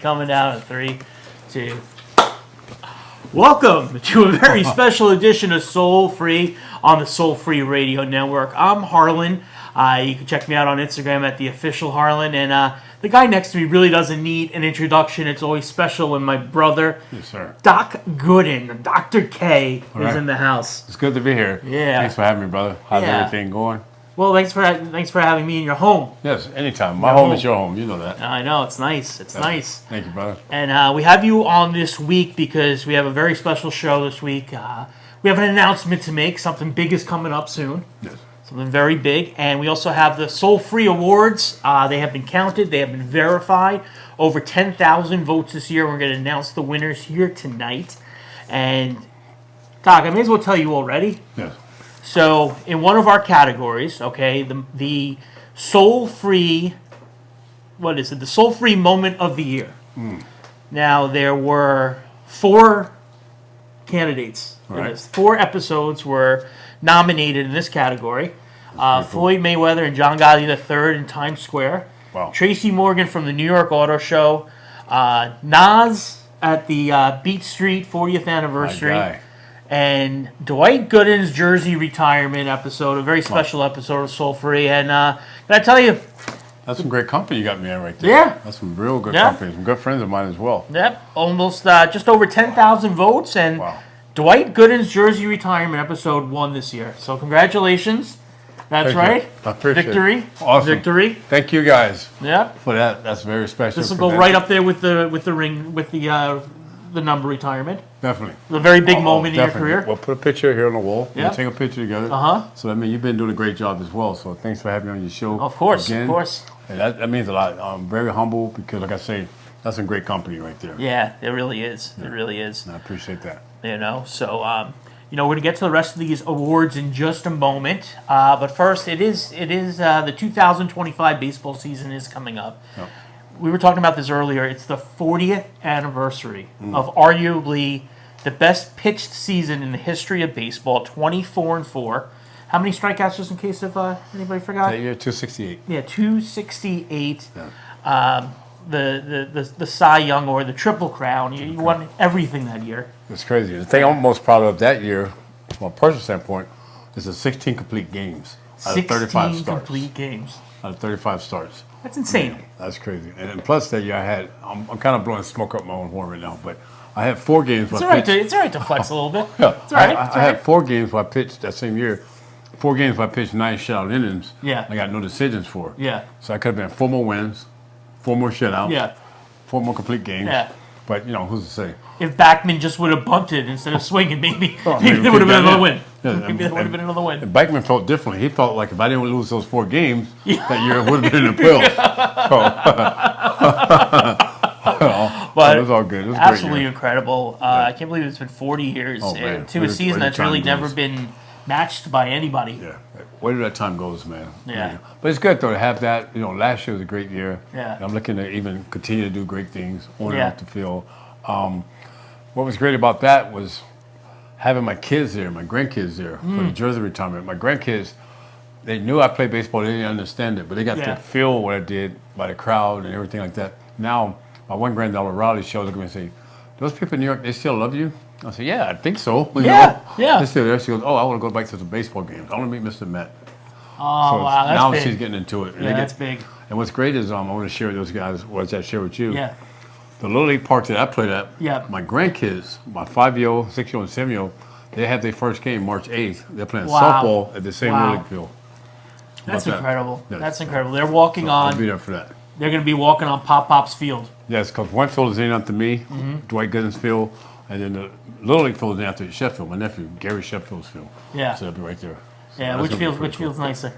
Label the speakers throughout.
Speaker 1: Coming down in 3, 2. Welcome to a very special edition of Soul Free on the Soul Free Radio Network. I'm Harlan. You can check me out on Instagram at the official Harlan. And the guy next to me really doesn't need an introduction. It's always special when my brother,
Speaker 2: yes, sir.
Speaker 1: Doc Gooden, Dr. K, is in the house.
Speaker 2: It's good to be here.
Speaker 1: Yeah.
Speaker 2: Thanks for having me, brother. How's everything going?
Speaker 1: Well, thanks for having me in your home.
Speaker 2: Yes, anytime. My home is your home. You know that.
Speaker 1: I know. It's nice. It's nice.
Speaker 2: Thank you, brother.
Speaker 1: And we have you on this week because we have a very special show this week. We have an announcement to make. Something big is coming up soon.
Speaker 2: Yes.
Speaker 1: Something very big. And we also have the Soul Free Awards. They have been counted. They have been verified. Over 10,000 votes this year. We're going to announce the winners here tonight. And, Doc, I may as well tell you already.
Speaker 2: Yes.
Speaker 1: So, in one of our categories, okay, the Soul Free, what is it? The Soul Free Moment of the Year. Now, there were 4 candidates.
Speaker 2: Right.
Speaker 1: 4 episodes were nominated in this category. Floyd Mayweather and John Gotti III in Times Square.
Speaker 2: Wow.
Speaker 1: Tracy Morgan from the New York Auto Show. Nas at the Beat Street 40th anniversary.
Speaker 2: My guy.
Speaker 1: And Dwight Gooden's jersey retirement episode, a very special episode of Soul Free. And can I tell you?
Speaker 2: That's some great company you got me in right there.
Speaker 1: Yeah.
Speaker 2: That's some real good company. Some good friends of mine as well.
Speaker 1: Yep. Almost just over 10,000 votes. And Dwight Gooden's jersey retirement episode won this year. So congratulations. That's right.
Speaker 2: I appreciate
Speaker 1: Victory.
Speaker 2: it. Awesome.
Speaker 1: Victory.
Speaker 2: Thank you guys.
Speaker 1: Yep.
Speaker 2: For that. That's very special.
Speaker 1: This will go right up there with the ring, with the number retirement.
Speaker 2: Definitely.
Speaker 1: A very big moment in your career.
Speaker 2: We'll put a picture here on the wall.
Speaker 1: Yeah.
Speaker 2: We'll take a picture together. So, I mean, you've been doing a great job as well. So, thanks for having me on your show.
Speaker 1: Of course,
Speaker 2: again.
Speaker 1: of course.
Speaker 2: And that means a lot. I'm very humble because, like I say, that's some great company right there.
Speaker 1: Yeah, it really is. It really is.
Speaker 2: And I appreciate that.
Speaker 1: You know, so, we're going to get to the rest of these awards in just a moment. But first, it is the 2025 baseball season is coming up. Yep. We were talking about this earlier. It's the 40th anniversary of arguably the best pitched season in the history of baseball, 24-4. How many strikeouts, just in case if anybody forgot?
Speaker 2: That year, 268.
Speaker 1: Yeah, 268. Yeah. The Cy Young or the Triple Crown. You won everything that year.
Speaker 2: It's crazy. The thing I'm most proud of that year, from a personal standpoint, is the 16 complete games out of 35 starts.
Speaker 1: Complete games.
Speaker 2: Out of 35 starts.
Speaker 1: That's insane.
Speaker 2: Man, that's crazy. And plus that year I had, I'm kind of blowing smoke up my own horn right now, but I had 4 games where I pitched.
Speaker 1: It's all right to flex a little bit.
Speaker 2: Yeah.
Speaker 1: It's all right.
Speaker 2: I had 4 games where I pitched that same year. 4 games where I pitched 9 shutout innings.
Speaker 1: Yeah.
Speaker 2: I got no decisions for.
Speaker 1: Yeah.
Speaker 2: So I could have been 4 more wins, 4 more shutouts.
Speaker 1: Yeah.
Speaker 2: 4 more complete games.
Speaker 1: Yeah.
Speaker 2: But, you know, who's to say?
Speaker 1: If Backman just would have bunted instead of swinging, maybe there would have been another win. Maybe there would have been another win.
Speaker 2: And Backman felt differently. He felt like if I didn't lose those 4 games, that year it would have been in the playoffs. But it was all good. It was
Speaker 1: absolutely
Speaker 2: great
Speaker 1: incredible. I can't believe it's been 40 years and to a season that's really never been matched by anybody.
Speaker 2: Yeah. Where did that time goes, man?
Speaker 1: Yeah.
Speaker 2: But it's good, though, to have that. You know, last year was a great year.
Speaker 1: Yeah.
Speaker 2: And I'm looking to even continue to do great things on and off the field. What was great about that was having my kids there, my grandkids there for the jersey retirement. My grandkids, they knew I played baseball. They didn't understand it, but they got to feel what I did by the crowd and everything like that. Now, my one granddaughter, Riley, she always look at me and say, those people in New York, they still love you? I said, yeah, I think so. You know? They're still there. She goes, oh, I want to go back to some baseball games. I want to meet Mr. Met.
Speaker 1: Oh,
Speaker 2: so
Speaker 1: wow, that's
Speaker 2: now
Speaker 1: big.
Speaker 2: She's getting into it.
Speaker 1: Yeah, that's big.
Speaker 2: And what's great is I want to share with those guys what I share with you.
Speaker 1: Yeah.
Speaker 2: The Little League park that I played at, my grandkids, my 5-year-old, 6-year-old, and 7-year-old, they have their first game March 8th. They're playing softball at the same Little League field.
Speaker 1: That's incredible. Yes. That's incredible. They're walking on.
Speaker 2: I'll be there for that.
Speaker 1: They're going to be walking on Pop's field.
Speaker 2: Yes, because one field is named after me, Dwight Gooden's field, and then the Little League field is named after Sheffield, my nephew, Gary Sheffield's field.
Speaker 1: Yeah.
Speaker 2: So they'll be right there. So
Speaker 1: yeah, which field's nicer?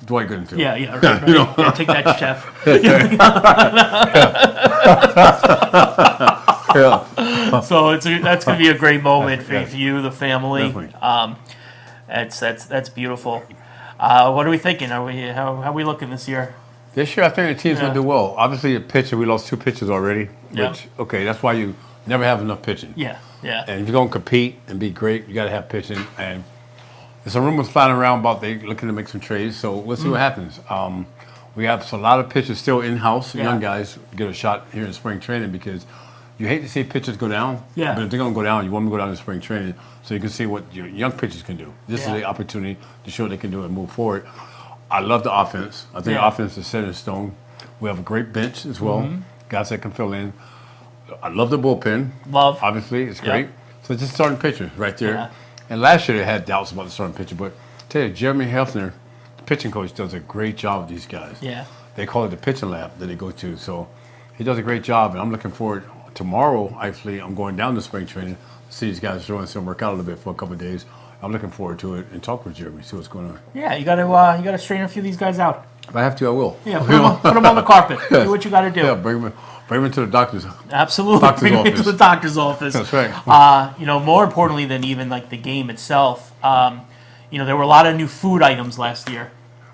Speaker 2: Dwight Gooden field.
Speaker 1: Yeah, right. You know. Yeah, take that, Chef. So that's going to be a great moment for you, the family. That's beautiful. What are we thinking? How are we looking this year?
Speaker 2: This year, I think the team's going to do well. Obviously, the pitcher, we lost 2 pitchers already. Which, that's why you never have enough pitching.
Speaker 1: Yeah.
Speaker 2: And if you're going to compete and be great, you got to have pitching. And there's some rumors flying around about they looking to make some trades, so we'll see what happens. We have a lot of pitchers still in-house.
Speaker 1: Yeah.
Speaker 2: Young guys get a shot here in spring training because you hate to see pitchers go down.
Speaker 1: Yeah.
Speaker 2: But if they're going to go down, you want them to go down in spring training so you can see what your young pitchers can do. This is
Speaker 1: Yeah.
Speaker 2: the opportunity to show they can do it and move forward. I love the offense. I think
Speaker 1: Yeah.
Speaker 2: the offense is set in stone. We have a great bench as well. Guys that can fill in. I love the bullpen.
Speaker 1: Love.
Speaker 2: Obviously, it's
Speaker 1: Yeah.
Speaker 2: great. So just starting pitchers right there.
Speaker 1: Yeah.
Speaker 2: And last year they had doubts about the starting pitcher, but I tell you, Jeremy Hefner, the pitching coach, does a great job with these guys.
Speaker 1: Yeah.
Speaker 2: They call it the pitching lab that they go to. So he does a great job, and I'm looking forward. Tomorrow, actually, I'm going down to spring training to see these guys throw and see them work out a little bit for a couple of days. I'm looking forward to it and talk with Jeremy, see what's going on.
Speaker 1: Yeah, you gotta straighten a few of these guys out.
Speaker 2: If I have to, I will.
Speaker 1: Yeah, put them on the carpet. Do what you got to do.
Speaker 2: Yeah, bring them to the doctor's.
Speaker 1: Absolutely.
Speaker 2: Doctor's
Speaker 1: Bring it to
Speaker 2: office.
Speaker 1: the doctor's office.
Speaker 2: That's right.
Speaker 1: You know, more importantly than even like the game itself, you know, there were a lot of new food items last year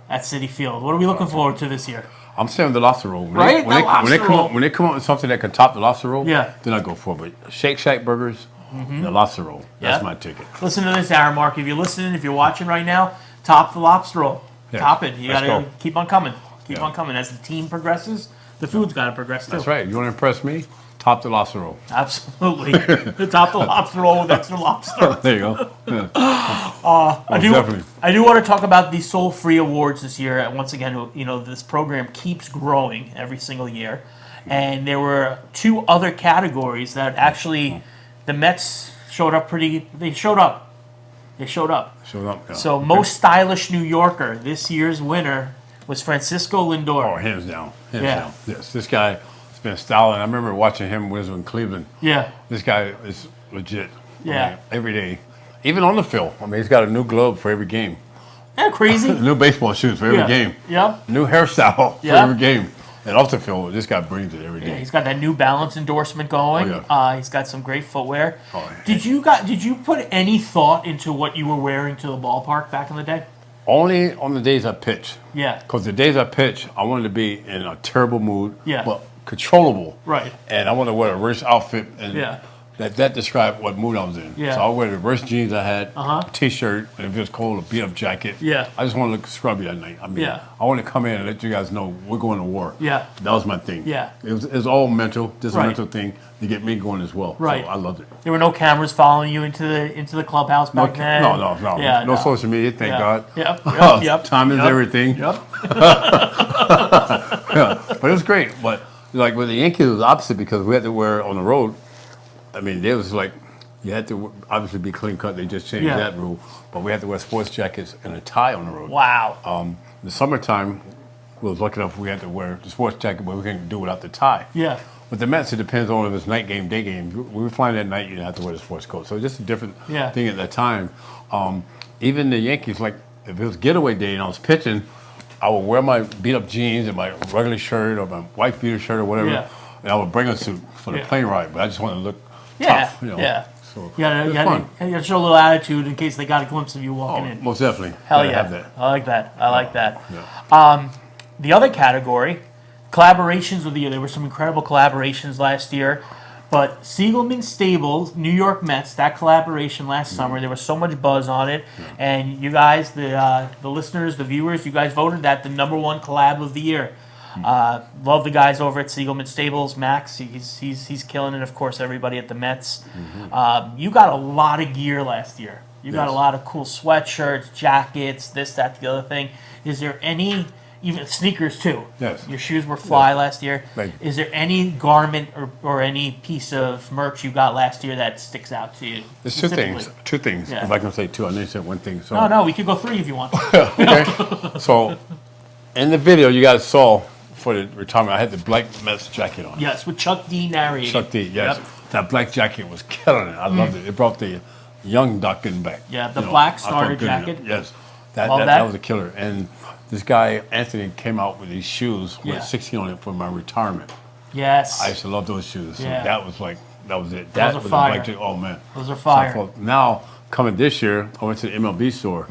Speaker 1: at Citifield. What are we looking forward to this year?
Speaker 2: I'm saying the lobster roll. When
Speaker 1: Right?
Speaker 2: When
Speaker 1: Lobster roll.
Speaker 2: when they come up with something that can top the lobster roll,
Speaker 1: Yeah.
Speaker 2: then I go for it. But Shake Shack burgers, and the lobster roll, that's
Speaker 1: Yeah.
Speaker 2: my ticket.
Speaker 1: Listen to this, Aaron Mark. If you're listening, if you're watching right now, top the lobster roll.
Speaker 2: Yeah.
Speaker 1: Top it. You
Speaker 2: Let's
Speaker 1: gotta
Speaker 2: go.
Speaker 1: keep on coming. Keep
Speaker 2: Yeah.
Speaker 1: on coming. As the team progresses, the food's got to progress too.
Speaker 2: That's right. You want to impress me? Top the lobster roll.
Speaker 1: Absolutely. Top the lobster roll with extra lobster.
Speaker 2: There you go. Yeah. Definitely.
Speaker 1: I do want to talk about the Soul Free Awards this year. Once again, you know, this program keeps growing every single year. And there were two other categories that actually the Mets showed up they showed up.
Speaker 2: Showed up. Yeah.
Speaker 1: So most stylish New Yorker, this year's winner was Francisco Lindor.
Speaker 2: Oh, hands down. Hands
Speaker 1: Yeah.
Speaker 2: down. Yes, this guy has been styling. I remember watching him when he was in Cleveland.
Speaker 1: Yeah.
Speaker 2: This guy is legit.
Speaker 1: Yeah.
Speaker 2: I mean, every day. Even on the field. I mean, he's got a new glove for every game.
Speaker 1: Yeah, crazy.
Speaker 2: New baseball shoes for every
Speaker 1: Yeah.
Speaker 2: game.
Speaker 1: Yep.
Speaker 2: New hairstyle for
Speaker 1: Yeah.
Speaker 2: every game. And off the field, this guy brings it every day.
Speaker 1: Yeah, he's got that New Balance endorsement going.
Speaker 2: Oh, yeah.
Speaker 1: He's got some great footwear.
Speaker 2: Oh,
Speaker 1: Did you put any thought into what you were wearing to the ballpark back in the day?
Speaker 2: Only on the days I pitch.
Speaker 1: Yeah.
Speaker 2: Because the days I pitch, I wanted to be in a terrible mood,
Speaker 1: Yeah.
Speaker 2: but controllable.
Speaker 1: Right.
Speaker 2: And I wanted to wear a reverse outfit, and
Speaker 1: Yeah.
Speaker 2: that described what mood I was in.
Speaker 1: Yeah.
Speaker 2: So I would wear the reverse jeans I had,
Speaker 1: Uh-huh.
Speaker 2: a t-shirt, and if it was cold, a beat-up jacket.
Speaker 1: Yeah.
Speaker 2: I just want to look scrubby that night. I mean,
Speaker 1: Yeah.
Speaker 2: I want to come in and let you guys know we're going to war.
Speaker 1: Yeah.
Speaker 2: That was my thing.
Speaker 1: Yeah.
Speaker 2: It was all mental, just
Speaker 1: Right.
Speaker 2: a mental thing to get me going as well.
Speaker 1: Right.
Speaker 2: So I loved it.
Speaker 1: There were no cameras following you into the clubhouse back then.
Speaker 2: No.
Speaker 1: Yeah,
Speaker 2: no social media, thank
Speaker 1: Yeah.
Speaker 2: God.
Speaker 1: Yep.
Speaker 2: Time is
Speaker 1: Yep.
Speaker 2: everything.
Speaker 1: Yep.
Speaker 2: Yeah, but it was great. But like with the Yankees, it was opposite because we had to wear on the road. I mean, it was like you had to obviously be clean cut. They just changed
Speaker 1: Yeah.
Speaker 2: that rule, but we had to wear sports jackets and a tie on the road.
Speaker 1: Wow.
Speaker 2: The summertime, we was lucky enough we had to wear the sports jacket, but we couldn't do it without the tie.
Speaker 1: Yeah.
Speaker 2: With the Mets, it depends on if it's night game, day game. We were flying that night, you didn't have to wear the sports coat. So it's just a different
Speaker 1: Yeah.
Speaker 2: thing at that time. Even the Yankees, like if it was getaway day and I was pitching, I would wear my beat up jeans and my regular shirt or my white beater shirt or whatever,
Speaker 1: Yeah.
Speaker 2: and I would bring a suit for the
Speaker 1: Yeah.
Speaker 2: plane ride. But I just wanted to look
Speaker 1: Yeah.
Speaker 2: tough, you know.
Speaker 1: Yeah.
Speaker 2: So
Speaker 1: You
Speaker 2: it was
Speaker 1: gotta
Speaker 2: fun.
Speaker 1: show a little attitude in case they got a glimpse of you walking in.
Speaker 2: Most definitely.
Speaker 1: Hell
Speaker 2: Gotta
Speaker 1: yeah.
Speaker 2: have that.
Speaker 1: I like that. I like that.
Speaker 2: Yeah.
Speaker 1: The other category, collaborations of the year. There were some incredible collaborations last year. But Siegelman Stables, New York Mets, that collaboration last summer, there was so much buzz on it. And you guys, the listeners, the viewers, you guys voted that the #1 collab of the year. Love the guys over at Siegelman Stables. Max, he's killing it. Of course, everybody at the Mets. You got a lot of gear last year. You got a
Speaker 2: Yes.
Speaker 1: lot of cool sweatshirts, jackets, this, that, the other thing. Is there any, even sneakers too?
Speaker 2: Yes.
Speaker 1: Your shoes were fly last year.
Speaker 2: Thank you.
Speaker 1: Is there any garment or any piece of merch you got last year that sticks out to you?
Speaker 2: There's two
Speaker 1: specifically?
Speaker 2: things. Two things.
Speaker 1: Yeah.
Speaker 2: If I can say two, I know you said one thing. So
Speaker 1: No, we could go 3 if you want.
Speaker 2: okay. So, in the video you guys saw for the retirement, I had the black Mets jacket on.
Speaker 1: Yes, with Chuck D narrating.
Speaker 2: Chuck D, yes.
Speaker 1: Yep.
Speaker 2: That black jacket was killing it. I loved it. It brought the young Doc Gooden back.
Speaker 1: Yeah, the
Speaker 2: You know,
Speaker 1: black
Speaker 2: I
Speaker 1: starter
Speaker 2: thought Gooden-
Speaker 1: jacket.
Speaker 2: Yes. That
Speaker 1: Love
Speaker 2: that
Speaker 1: that.
Speaker 2: was a killer. And this guy, Anthony, came out with these shoes with
Speaker 1: Yeah.
Speaker 2: 16 on it for my retirement.
Speaker 1: Yes.
Speaker 2: I used to love those shoes. So
Speaker 1: Yeah.
Speaker 2: that was it.
Speaker 1: Those
Speaker 2: That
Speaker 1: are
Speaker 2: was
Speaker 1: fire.
Speaker 2: a black jacket. Oh, man.
Speaker 1: Those are
Speaker 2: So I
Speaker 1: fire.
Speaker 2: thought, now, coming this year, I went to the MLB store.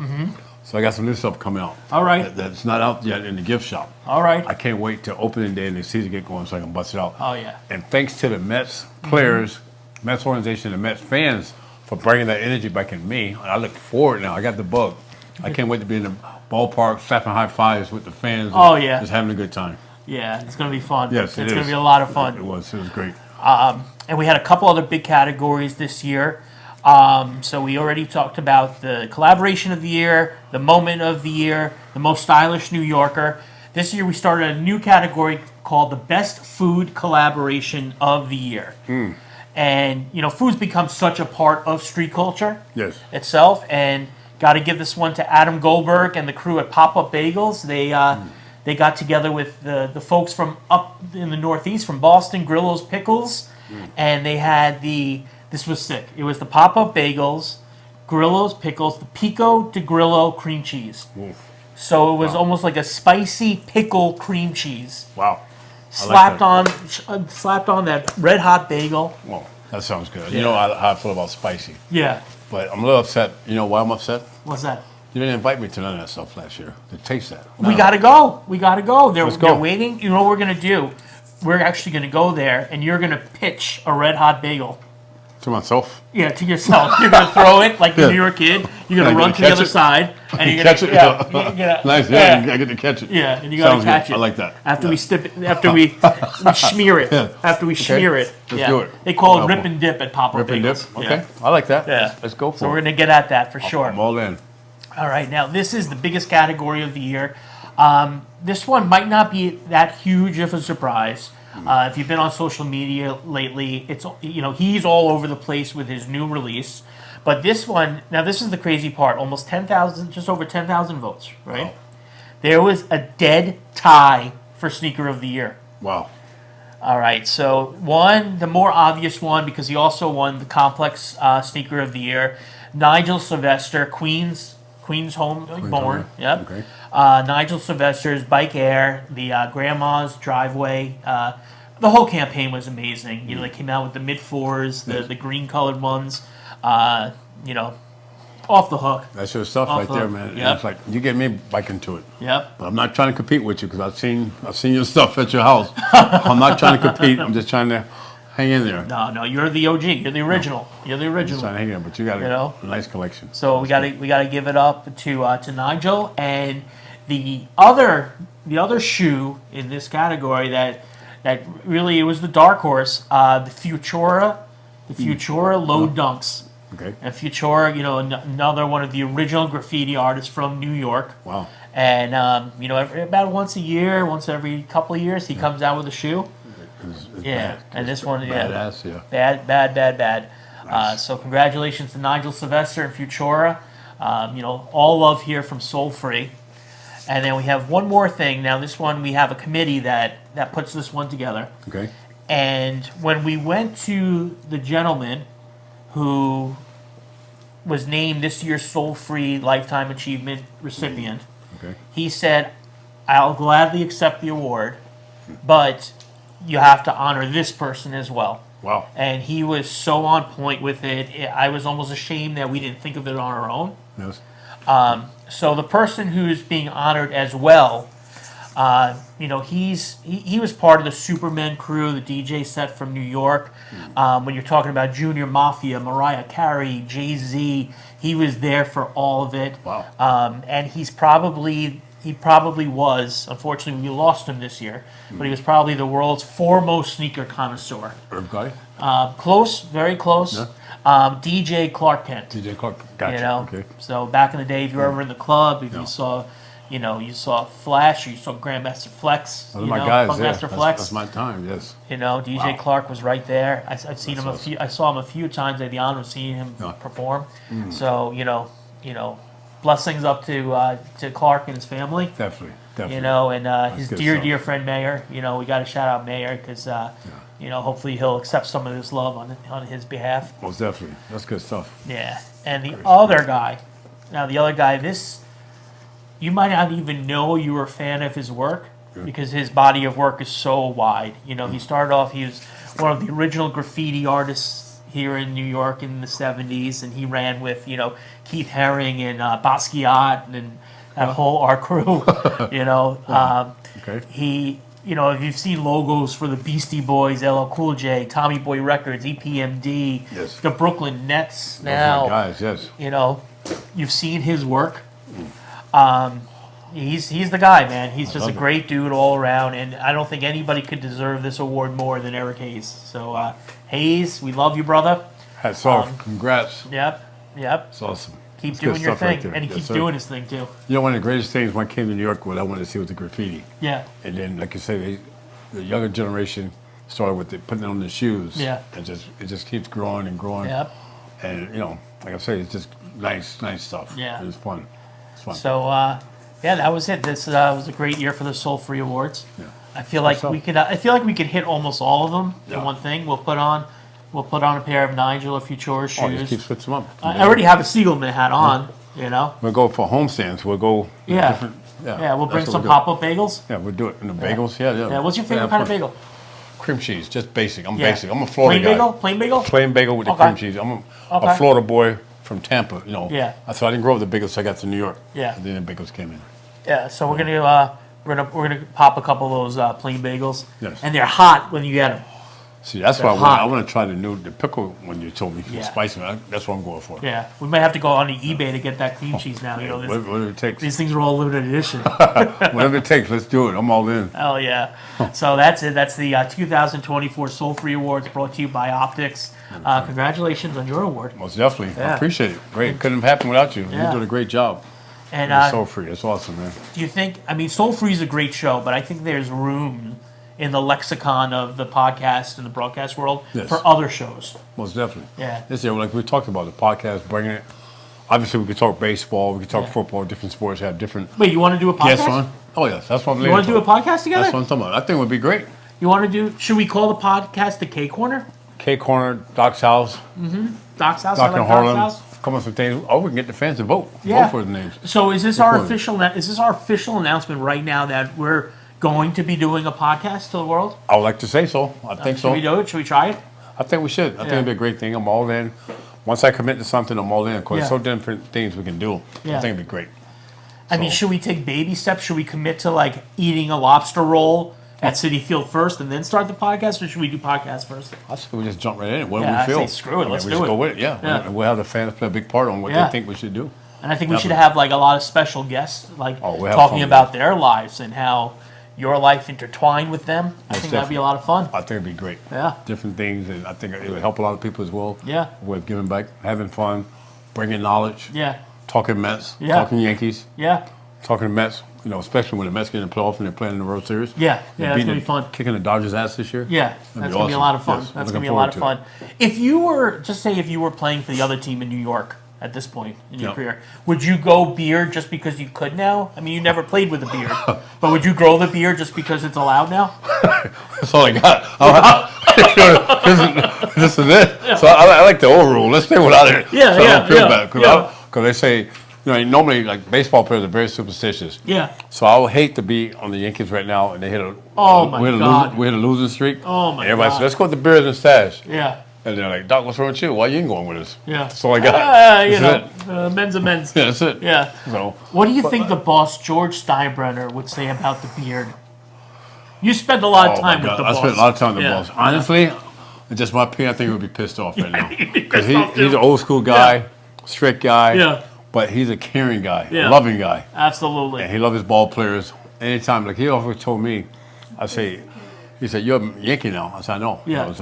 Speaker 2: So I got some new stuff coming out.
Speaker 1: All right.
Speaker 2: That's not out yet in the gift shop.
Speaker 1: All right.
Speaker 2: I can't wait till opening day and the season get going so I can bust it out.
Speaker 1: Oh, yeah.
Speaker 2: And thanks to the Mets players, Mets organization, and Mets fans for bringing that energy back in me. And I look forward now. I got the bug. I can't wait to be in the ballpark, slapping high fives with the fans.
Speaker 1: Oh, yeah.
Speaker 2: Just having a good time.
Speaker 1: Yeah, it's going to be fun.
Speaker 2: Yes,
Speaker 1: it's
Speaker 2: it
Speaker 1: going to
Speaker 2: is.
Speaker 1: be a lot of fun.
Speaker 2: It was great.
Speaker 1: And we had a couple other big categories this year. So we already talked about the collaboration of the year, the moment of the year, the most stylish New Yorker. This year we started a new category called the best food collaboration of the year. And, you know, food's become such a part of street culture itself. And got to give this one to Adam Goldberg and the crew at Pop-Up Bagels. They got together with the folks from up in the Northeast, from Boston, Grillo's Pickles. And they had this was sick. It was the Pop-Up Bagels, Grillo's Pickles, the Pico de Grillo cream cheese.
Speaker 2: Oof.
Speaker 1: So it was almost like a spicy pickle cream cheese.
Speaker 2: Wow.
Speaker 1: Slapped on that red hot bagel.
Speaker 2: Well, that sounds good.
Speaker 1: Yeah.
Speaker 2: You know how I feel about spicy.
Speaker 1: Yeah.
Speaker 2: But I'm a little upset. You know why I'm upset?
Speaker 1: What's that?
Speaker 2: You didn't invite me to none of that stuff last year. To taste that.
Speaker 1: We gotta go. We gotta go.
Speaker 2: Let's
Speaker 1: They're
Speaker 2: go.
Speaker 1: waiting. You know what we're gonna do? We're actually gonna go there, and you're gonna pitch a red hot bagel.
Speaker 2: To myself.
Speaker 1: Yeah, to yourself. You're gonna throw it like when you were a kid. You're gonna run to the other side, and you're gonna
Speaker 2: catch it.
Speaker 1: Yeah, you're gonna,
Speaker 2: Nice. Yeah, I get to catch it.
Speaker 1: Yeah, and you gotta
Speaker 2: Sounds
Speaker 1: catch
Speaker 2: good.
Speaker 1: it.
Speaker 2: I like that.
Speaker 1: After we smear it.
Speaker 2: Yeah.
Speaker 1: After we smear it.
Speaker 2: Let's do it.
Speaker 1: They call it
Speaker 2: Well,
Speaker 1: rip and dip at Pop-Up
Speaker 2: Rip and dip.
Speaker 1: Bagels.
Speaker 2: Okay.
Speaker 1: Yeah.
Speaker 2: I like that.
Speaker 1: Yeah.
Speaker 2: Let's go for
Speaker 1: So
Speaker 2: it.
Speaker 1: we're gonna get at that for sure.
Speaker 2: I'm all in.
Speaker 1: All right, now this is the biggest category of the year. This one might not be that huge of a surprise. If you've been on social media lately, it's he's all over the place with his new release. But this one, now this is the crazy part, almost 10,000, just over 10,000 votes, right?
Speaker 2: Wow.
Speaker 1: There was a dead tie for Sneaker of the Year.
Speaker 2: Wow.
Speaker 1: All right, so the more obvious one, because he also won the Complex Sneaker of the Year, Nigel Sylvester, Queens homeborn. Yep.
Speaker 2: Okay.
Speaker 1: Nigel Sylvester's Bike Air, the Grandma's Driveway. The whole campaign was amazing. You know, they came out with the mid-fours, the green-colored ones. Off the hook.
Speaker 2: That's your stuff
Speaker 1: Off
Speaker 2: right
Speaker 1: the
Speaker 2: there,
Speaker 1: hook.
Speaker 2: man.
Speaker 1: Yep.
Speaker 2: It's like you get me biking to it.
Speaker 1: Yep.
Speaker 2: But I'm not trying to compete with you because I've seen your stuff at your house. I'm not trying to compete. I'm just trying to hang in there.
Speaker 1: No, you're the OG. You're the original. You're the
Speaker 2: I'm
Speaker 1: original.
Speaker 2: trying to hang in there, but you got a nice collection.
Speaker 1: So we gotta give it up to Nigel, and the other shoe in this category that really, it was the dark horse, the Futura Low Dunks.
Speaker 2: Okay.
Speaker 1: And Futura, another one of the original graffiti artists from New York.
Speaker 2: Wow.
Speaker 1: And about once every couple of years, he comes out with a shoe.
Speaker 2: It's
Speaker 1: Yeah,
Speaker 2: bad.
Speaker 1: and this one,
Speaker 2: Badass, yeah.
Speaker 1: bad.
Speaker 2: Nice.
Speaker 1: So congratulations to Nigel Sylvester and Futura. All love here from Soul Free. And then we have one more thing. Now this one, we have a committee that puts this one together.
Speaker 2: Okay.
Speaker 1: And when we went to the gentleman who was named this year's Soul Free Lifetime Achievement recipient,
Speaker 2: Okay.
Speaker 1: he said, "I'll gladly accept the award, but you have to honor this person as well."
Speaker 2: Wow.
Speaker 1: And he was so on point with it. I was almost ashamed that we didn't think of it on our own.
Speaker 2: Yes.
Speaker 1: So the person who's being honored as well, he was part of the Superman crew, the DJ set from New York. When you're talking about Junior Mafia, Mariah Carey, Jay-Z, he was there for all of it.
Speaker 2: Wow.
Speaker 1: And he probably was, unfortunately we lost him this year, but he was probably the world's foremost sneaker connoisseur.
Speaker 2: Herb guy?
Speaker 1: Close, very close.
Speaker 2: Yeah.
Speaker 1: DJ Clark Kent.
Speaker 2: DJ Clark. Gotcha. Okay.
Speaker 1: So back in the day, if you were ever in the club, if you saw Flash, or you saw Grandmaster Flex,
Speaker 2: Those are my guys. Yeah.
Speaker 1: Funkmaster Flex.
Speaker 2: That's my time. Yes.
Speaker 1: DJ
Speaker 2: Wow.
Speaker 1: Clark was right there. I've seen him
Speaker 2: That's awesome.
Speaker 1: I saw him a few times. I had the honor of seeing him
Speaker 2: Yeah.
Speaker 1: perform. So blessings up to Clark and his family.
Speaker 2: Definitely.
Speaker 1: And his
Speaker 2: good
Speaker 1: dear
Speaker 2: stuff.
Speaker 1: friend Mayor. We got to shout out Mayor because hopefully he'll accept some of this love on his behalf.
Speaker 2: Most definitely. That's good stuff.
Speaker 1: Yeah, and the other guy, this you might not even know you were a fan of his work because his body of work is so wide. He started off, he was one of the original graffiti artists here in New York in the 70s, and he ran with, Keith Haring and Basquiat and that whole art crew,
Speaker 2: Okay.
Speaker 1: He, if you've seen logos for the Beastie Boys, LL Cool J, Tommy Boy Records, EPMD,
Speaker 2: Yes.
Speaker 1: the Brooklyn Nets
Speaker 2: Those are
Speaker 1: now,
Speaker 2: my guys. Yes.
Speaker 1: you've seen his work. He's the guy, man. He's just a
Speaker 2: love it.
Speaker 1: great dude all around, and I don't think anybody could deserve this award more than Eric Hayes. So, Hayes, we love you, brother.
Speaker 2: Hats off. Congrats.
Speaker 1: Yep.
Speaker 2: It's awesome.
Speaker 1: Keep
Speaker 2: That's good
Speaker 1: doing your
Speaker 2: stuff right
Speaker 1: thing,
Speaker 2: there.
Speaker 1: and he
Speaker 2: Yes,
Speaker 1: keeps
Speaker 2: sir.
Speaker 1: doing his thing too.
Speaker 2: You know, one of the greatest things when I came to New York, what I wanted to see was the graffiti.
Speaker 1: Yeah.
Speaker 2: And then, like you say, the younger generation started with putting it on their shoes.
Speaker 1: Yeah.
Speaker 2: And it just keeps growing and growing.
Speaker 1: Yep.
Speaker 2: And, you know, like I say, it's just nice stuff.
Speaker 1: Yeah.
Speaker 2: It was fun. It's fun.
Speaker 1: So, yeah, that was it. This was a great year for the Soul Free Awards.
Speaker 2: Yeah.
Speaker 1: I feel like
Speaker 2: so.
Speaker 1: we could. I feel like we could hit almost all of them in
Speaker 2: Yeah.
Speaker 1: one thing. We'll put on a pair of Nigel Futura shoes.
Speaker 2: Oh, just keep switching them up.
Speaker 1: I already have a Siegelman hat on. You know.
Speaker 2: We'll go for homestands. We'll go
Speaker 1: Yeah.
Speaker 2: different.
Speaker 1: Yeah, we'll bring
Speaker 2: that's what
Speaker 1: some
Speaker 2: we'll do.
Speaker 1: pop-up bagels.
Speaker 2: Yeah, we'll do it. And the bagels, yeah.
Speaker 1: Yeah, what's your favorite
Speaker 2: have
Speaker 1: kind of
Speaker 2: fun.
Speaker 1: bagel?
Speaker 2: Cream cheese, just basic. I'm
Speaker 1: Yeah.
Speaker 2: basic. I'm a Florida
Speaker 1: Plain
Speaker 2: guy.
Speaker 1: bagel? Plain bagel?
Speaker 2: Plain bagel with the
Speaker 1: Okay.
Speaker 2: cream cheese. I'm
Speaker 1: Okay.
Speaker 2: a Florida boy from Tampa, you know.
Speaker 1: Yeah.
Speaker 2: So I didn't grow up with the bagels, so I got to New York.
Speaker 1: Yeah.
Speaker 2: And then the bagels came in.
Speaker 1: Yeah, so we're gonna pop a couple of those plain bagels.
Speaker 2: Yes.
Speaker 1: And they're hot when you get them.
Speaker 2: See, that's
Speaker 1: They're
Speaker 2: why
Speaker 1: hot.
Speaker 2: I want to try the pickle when you told me
Speaker 1: Yeah.
Speaker 2: spicy. That's what I'm going for.
Speaker 1: Yeah, we might have to go on the eBay to get that cream cheese now. You know,
Speaker 2: Whatever it takes.
Speaker 1: these things are all limited edition.
Speaker 2: Whatever it takes, let's do it. I'm all in.
Speaker 1: Hell yeah. So that's it. That's the 2024 Soul Free Awards brought to you by Optics. Congratulations on your award.
Speaker 2: Most definitely.
Speaker 1: Yeah.
Speaker 2: I appreciate it. Great. Couldn't have happened without you.
Speaker 1: Yeah.
Speaker 2: You're doing a great job.
Speaker 1: And
Speaker 2: You're so free. It's awesome, man.
Speaker 1: do you think, I mean, Soul Free is a great show, but I think there's room in the lexicon of the podcast and the broadcast world
Speaker 2: Yes.
Speaker 1: for other shows.
Speaker 2: Most definitely.
Speaker 1: Yeah.
Speaker 2: This year, like we talked about, the podcast, bringing it. Obviously, we could talk baseball, we could talk
Speaker 1: Yeah.
Speaker 2: football, different sports, have different
Speaker 1: Wait, you want to do a podcast?
Speaker 2: guests on. Oh, yes. That's what I'm
Speaker 1: You want to do a podcast together?
Speaker 2: That's what I'm talking about. I think it would be great.
Speaker 1: You want to do, should we call the podcast the K Corner?
Speaker 2: K Corner, Doc's House,
Speaker 1: Doc's House?
Speaker 2: Doc
Speaker 1: I like
Speaker 2: and Harlan.
Speaker 1: Doc's House.
Speaker 2: Come up with some things. Oh, we can get the fans to vote.
Speaker 1: Yeah.
Speaker 2: Vote for the names.
Speaker 1: So is this our
Speaker 2: Recording.
Speaker 1: official announcement right now that we're going to be doing a podcast to the world?
Speaker 2: I would like to say so. I think
Speaker 1: Should
Speaker 2: so.
Speaker 1: we do it? Should we try it?
Speaker 2: I think we should. I think
Speaker 1: Yeah.
Speaker 2: it'd be a great thing. I'm all in. Once I commit to something, I'm all in. Because
Speaker 1: Yeah.
Speaker 2: there's so different things we can do.
Speaker 1: Yeah.
Speaker 2: I think it'd be great.
Speaker 1: I mean,
Speaker 2: So-
Speaker 1: should we take baby steps? Should we commit to like eating a lobster roll at Citifield first and then start the podcast, or should we do podcast first?
Speaker 2: I say we just jump right in it. What
Speaker 1: Yeah, I
Speaker 2: do we feel?
Speaker 1: say screw it, let's
Speaker 2: we
Speaker 1: do
Speaker 2: just
Speaker 1: it.
Speaker 2: go with it. Yeah.
Speaker 1: Yeah.
Speaker 2: And we'll have the fans play a big part on what
Speaker 1: Yeah.
Speaker 2: they think we should do.
Speaker 1: And I think we should
Speaker 2: Definitely.
Speaker 1: have like a lot of special guests, like
Speaker 2: Oh, we'll have
Speaker 1: talking
Speaker 2: fun,
Speaker 1: about their lives and how your life intertwined with them. I think that'd be a lot of fun.
Speaker 2: I think it'd be great.
Speaker 1: Yeah.
Speaker 2: Different things, and I think it would help a lot of people as well.
Speaker 1: Yeah.
Speaker 2: With giving back, having fun, bringing knowledge,
Speaker 1: Yeah.
Speaker 2: talking Mets,
Speaker 1: Yeah.
Speaker 2: talking Yankees,
Speaker 1: Yeah.
Speaker 2: talking the Mets. You know, especially when the Mets get in the playoffs and they're playing in the World Series.
Speaker 1: Yeah.
Speaker 2: They're
Speaker 1: Yeah. That's
Speaker 2: beating
Speaker 1: gonna be fun.
Speaker 2: Kicking the Dodgers' ass this year.
Speaker 1: Yeah,
Speaker 2: That'd
Speaker 1: that's
Speaker 2: be
Speaker 1: gonna be a
Speaker 2: awesome.
Speaker 1: lot of fun.
Speaker 2: Yes,
Speaker 1: That's
Speaker 2: looking
Speaker 1: gonna be a lot of
Speaker 2: forward
Speaker 1: fun. If you were, just say, if you were playing for the other team in New York at this point in your
Speaker 2: Yep.
Speaker 1: career, would you go beard just because you could now? I mean, you never played with a beard, but would you grow the beard just because it's allowed now?
Speaker 2: That's all I got. This is it. So I like the old rule. Let's stay without it.
Speaker 1: Yeah,
Speaker 2: so I
Speaker 1: yeah,
Speaker 2: don't feel
Speaker 1: yeah,
Speaker 2: bad.
Speaker 1: yeah.
Speaker 2: Because they say, you know, normally like baseball players are very superstitious.
Speaker 1: Yeah.
Speaker 2: So I would hate to be on the Yankees right now and they hit a
Speaker 1: Oh, my
Speaker 2: we hit a
Speaker 1: God.
Speaker 2: we hit a losing streak.
Speaker 1: Oh, my
Speaker 2: and everybody
Speaker 1: God.
Speaker 2: said, let's go with the beard and stash.
Speaker 1: Yeah.
Speaker 2: And they're like, Doc, what's wrong with you? Why you ain't going with us?
Speaker 1: Yeah.
Speaker 2: That's all I got.
Speaker 1: You
Speaker 2: That's
Speaker 1: know, men's a men's.
Speaker 2: Yeah, that's it.
Speaker 1: Yeah.
Speaker 2: So
Speaker 1: What do you think the boss George Steinbrenner would say about the beard? You spend a lot of
Speaker 2: oh my
Speaker 1: time with
Speaker 2: God,
Speaker 1: the
Speaker 2: I
Speaker 1: boss.
Speaker 2: spent a lot of time with the
Speaker 1: Yeah.
Speaker 2: boss. Honestly, it's just my opinion. I think he would be pissed off right now
Speaker 1: he'd be
Speaker 2: because
Speaker 1: pissed off too.
Speaker 2: he's an old school guy, strict guy.
Speaker 1: Yeah.
Speaker 2: But he's a caring guy,
Speaker 1: Yeah.
Speaker 2: a loving guy.
Speaker 1: Absolutely.
Speaker 2: And he loves his ball players. Anytime, like he always told me, I say, he said, you're a Yankee now. I said, I know.
Speaker 1: Yeah.
Speaker 2: I was,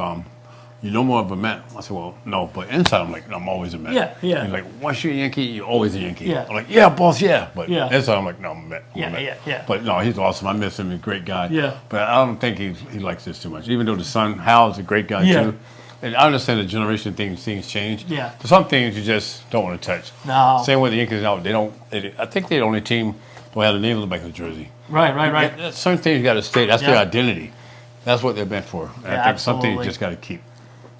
Speaker 2: you're no more of a Met. I said, well, no. But inside, I'm like, no, I'm always a Met.
Speaker 1: Yeah, yeah.
Speaker 2: He's like, once you're a Yankee, you're always a Yankee.
Speaker 1: Yeah.
Speaker 2: I'm like, yeah, boss, yeah. But
Speaker 1: Yeah.
Speaker 2: inside, I'm like, no, I'm a Met. I'm a
Speaker 1: Yeah,
Speaker 2: Met.
Speaker 1: yeah.
Speaker 2: But no, he's awesome. I miss him. He's a great guy.
Speaker 1: Yeah.
Speaker 2: But I don't think he likes this too much. Even though the son, Hal's a great guy
Speaker 1: Yeah.
Speaker 2: too. And I understand the generation things change.
Speaker 1: Yeah.
Speaker 2: For some things, you just don't want to touch.
Speaker 1: No.
Speaker 2: Same with the Yankees now. I think they're the only team that have the name on the back of the jersey.
Speaker 1: Right.
Speaker 2: Certain things you got to state. That's
Speaker 1: Yeah.
Speaker 2: their identity. That's what they're meant for. And
Speaker 1: Yeah,
Speaker 2: I think some things
Speaker 1: absolutely.
Speaker 2: you just got to keep.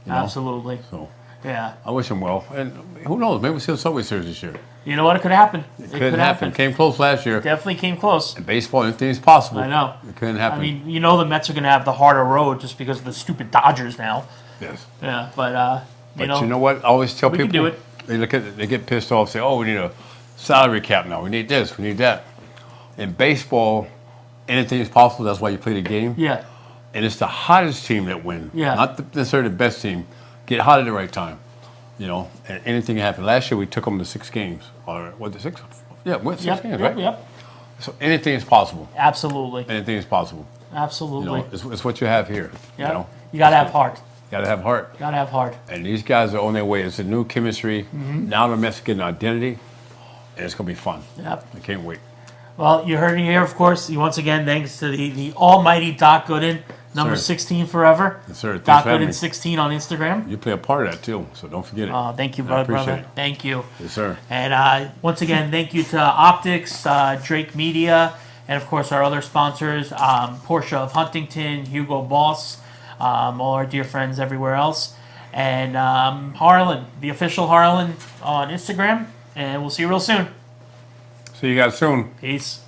Speaker 2: You know?
Speaker 1: Absolutely.
Speaker 2: So
Speaker 1: Yeah.
Speaker 2: I wish him well. And who knows? Maybe we'll see the Subway Series this year.
Speaker 1: You know what? It could happen. It
Speaker 2: Couldn't happen. Came close last year.
Speaker 1: Definitely came close.
Speaker 2: In baseball, anything's possible.
Speaker 1: I know.
Speaker 2: It couldn't happen.
Speaker 1: I mean, you know the Mets are going to have the harder road just because of the stupid Dodgers now.
Speaker 2: yes.
Speaker 1: Yeah, but
Speaker 2: But you know what? I always tell
Speaker 1: we
Speaker 2: people
Speaker 1: can do it.
Speaker 2: They get pissed off, say, "Oh, we need a salary cap now. We need this. We need that." In baseball, anything is possible. That's why you play the game.
Speaker 1: Yeah.
Speaker 2: And it's the hottest team that win.
Speaker 1: Yeah.
Speaker 2: Not necessarily the best team. Get hot at the right time. You know, and anything can happen. Last year we took them to 6 games, or what? 6? Yeah, went 6 games, right?
Speaker 1: Yep.
Speaker 2: So anything is possible.
Speaker 1: Absolutely.
Speaker 2: Anything is possible.
Speaker 1: Absolutely.
Speaker 2: It's what you have here.
Speaker 1: Yeah. You got to have heart.
Speaker 2: You got to have heart.
Speaker 1: Got to have heart.
Speaker 2: And these guys are on their way. It's a new chemistry. Now the Mexican identity, and it's going to be fun.
Speaker 1: Yep.
Speaker 2: I can't wait.
Speaker 1: Well, you heard it here, of course. Once again, thanks to the almighty Doc Gooden, number
Speaker 2: Sir.
Speaker 1: 16 forever.
Speaker 2: Yes, sir. Thanks
Speaker 1: Doc
Speaker 2: for having me.
Speaker 1: Gooden 16 on Instagram.
Speaker 2: You play a part of that too, so don't forget it.
Speaker 1: Oh, thank you,
Speaker 2: I appreciate
Speaker 1: brother.
Speaker 2: it.
Speaker 1: Thank you.
Speaker 2: Yes, sir.
Speaker 1: And once again, thank you to Optics, Drake Media, and of course our other sponsors, Porsche of Huntington, Hugo Boss, all our dear friends everywhere else, and Harlan, the official Harlan on Instagram. And we'll see you real soon.
Speaker 2: See you guys soon.
Speaker 1: Peace.